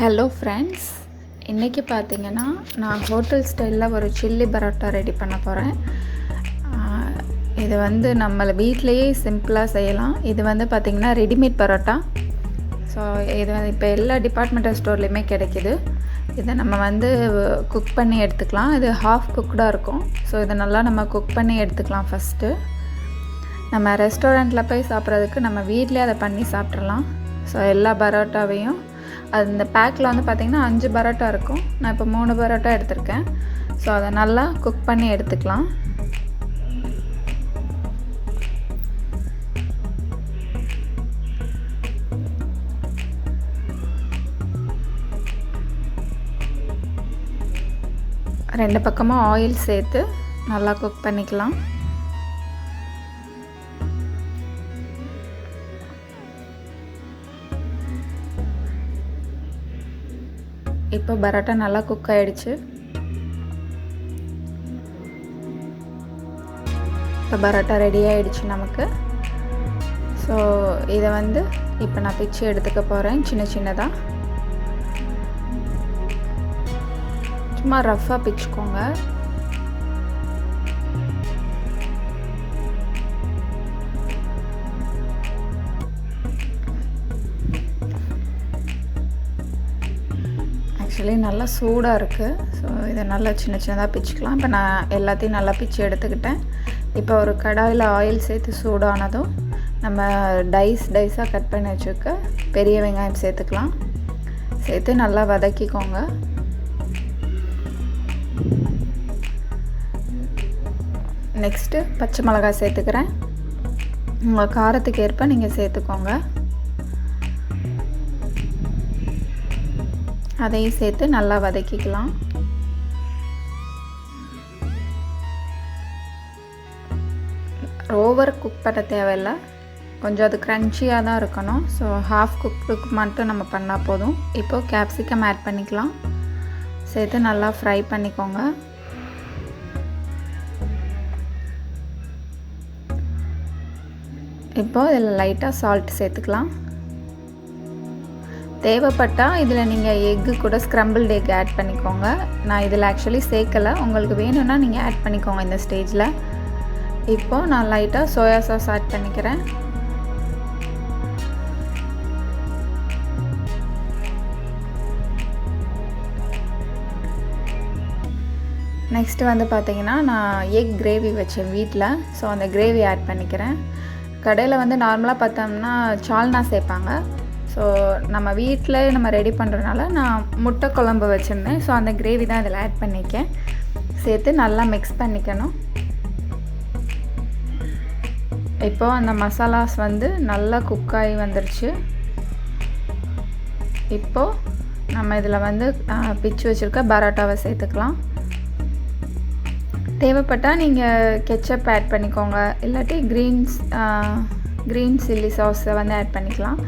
Hello friends, இன்றைக்கி பார்த்தீங்கன்னா நான் ஹோட்டல் ஸ்டைலில் ஒரு சில்லி பரோட்டா ரெடி பண்ண போகிறேன். இது வந்து நம்மளை வீட்டிலையே சிம்பிளாக செய்யலாம். இது வந்து பார்த்திங்கன்னா ரெடிமேட் பரோட்டா. ஸோ இது இப்போ எல்லா டிபார்ட்மெண்டல் ஸ்டோர்லேயுமே கிடைக்கிது. இதை நம்ம வந்து குக் பண்ணி எடுத்துக்கலாம். இது ஹாஃப் குக்டாக இருக்கும். ஸோ இதை நல்லா நம்ம குக் பண்ணி எடுத்துக்கலாம். ஃபஸ்ட்டு நம்ம ரெஸ்டாரண்ட்டில் போய் சாப்பிட்றதுக்கு நம்ம வீட்டிலே அதை பண்ணி சாப்பிட்றலாம். ஸோ எல்லா பரோட்டாவையும் அந்த பேக்கில் வந்து பார்த்திங்கன்னா 5 பரோட்டா இருக்கும். நான் இப்போ 3 பரோட்டா எடுத்திருக்கேன். ஸோ அதை நல்லா குக் பண்ணி எடுத்துக்கலாம். ரெண்டு பக்கமும் ஆயில் சேர்த்து நல்லா குக் பண்ணிக்கலாம். இப்போ பரோட்டா நல்லா குக் ஆகிடுச்சு. இப்போ பரோட்டா ரெடி ஆகிடுச்சு நமக்கு. ஸோ இதை வந்து இப்போ நான் பிச்சு எடுத்துக்க போகிறேன். சின்ன சின்னதாக சும்மா ரஃப்பாக பிச்சுக்கோங்க. ஆக்சுவலி நல்லா சூடாக இருக்குது. ஸோ இதை நல்லா சின்ன சின்னதாக பிச்சுக்கலாம். இப்போ நான் எல்லாத்தையும் நல்லா பிச்சு எடுத்துக்கிட்டேன். இப்போ ஒரு கடாயில் ஆயில் சேர்த்து சூடானதும் நம்ம டைஸாக கட் பண்ணி வச்சுருக்க பெரிய வெங்காயம் சேர்த்துக்கலாம். சேர்த்து நல்லா வதக்கிக்கோங்க. நெக்ஸ்ட்டு பச்சை மிளகாய் சேர்த்துக்கிறேன். உங்கள் காரத்துக்கு ஏற்ப நீங்கள் சேர்த்துக்கோங்க. அதையும் சேர்த்து நல்லா வதக்கிக்கலாம். ஓவர் குக் பண்ண தேவையில்லை. கொஞ்சம் அது க்ரன்ச்சியாக தான் இருக்கணும். ஸோ ஹாஃப் குக்கு மட்டும் நம்ம பண்ணால் போதும். இப்போது கேப்சிகம் ஆட் பண்ணிக்கலாம். சேர்த்து நல்லா ஃப்ரை பண்ணிக்கோங்க. இப்போது இதில் லைட்டாக சால்ட் சேர்த்துக்கலாம். தேவைப்பட்டால் இதில் நீங்கள் எக்கு கூட ஸ்க்ரம்பிள்டு எக் ஆட் பண்ணிக்கோங்க. நான் இதில் ஆக்சுவலி சேர்க்கலை. உங்களுக்கு வேணும்னா நீங்கள் ஆட் பண்ணிக்கோங்க இந்த ஸ்டேஜில். இப்போது நான் லைட்டாக சோயா சாஸ் ஆட் பண்ணிக்கிறேன். நெக்ஸ்ட்டு வந்து பார்த்திங்கன்னா நான் எக் கிரேவி வச்சேன் வீட்டில். ஸோ அந்த கிரேவி ஆட் பண்ணிக்கிறேன். கடையில் வந்து நார்மலாக பார்த்தோம்னா சால்னா சேர்ப்பாங்க. ஸோ நம்ம வீட்டில் நம்ம ரெடி பண்ணுறதுனால நான் முட்டை குழம்பு வச்சுருந்தேன். ஸோ அந்த கிரேவி தான் இதில் ஆட் பண்ணிக்கேன். சேர்த்து நல்லா மிக்ஸ் பண்ணிக்கணும். இப்போது அந்த மசாலாஸ் வந்து நல்லா குக்காகி வந்துருச்சு. இப்போது நம்ம இதில் வந்து பிச்சு வச்சுருக்க பரோட்டாவை சேர்த்துக்கலாம். தேவைப்பட்டால் நீங்கள் கெச்சப் ஆட் பண்ணிக்கோங்க. இல்லாட்டி க்ரீன் சில்லி சாஸை வந்து ஆட் பண்ணிக்கலாம்.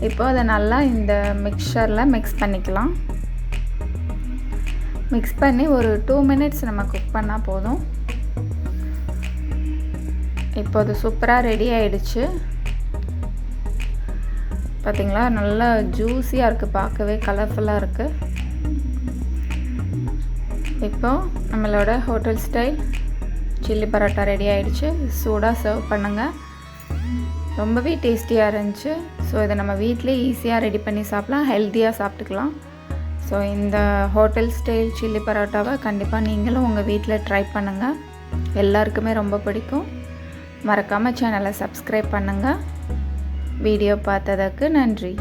இப்போ அதை நல்லா இந்த மிக்சரில் மிக்ஸ் பண்ணிக்கலாம். மிக்ஸ் பண்ணி ஒரு 2 மினிட்ஸ் நம்ம குக் பண்ணால் போதும். இப்போ அது சூப்பராக ரெடி ஆகிடுச்சு. பார்த்திங்களா, நல்லா ஜூஸியாக இருக்குது. பார்க்கவே கலர்ஃபுல்லாக இருக்குது. இப்போது நம்மளோட hotel style chilli parotta ready ஆகிடுச்சு. சூடாக சர்வ் பண்ணுங்கள். ரொம்பவே டேஸ்டியாக இருந்துச்சு. ஸோ இதை நம்ம வீட்டிலே ஈஸியாக ரெடி பண்ணி சாப்பிட்லாம். ஹெல்த்தியாக சாப்பிட்டுக்கலாம். ஸோ இந்த ஹோட்டல் ஸ்டைல் சில்லி பரோட்டாவை கண்டிப்பாக நீங்களும் உங்கள் வீட்டில் ட்ரை பண்ணுங்கள். எல்லாருக்குமே ரொம்ப பிடிக்கும். மறக்காமல் சேனலை சப்ஸ்கிரைப் பண்ணுங்கள். வீடியோ பார்த்ததுக்கு நன்றி.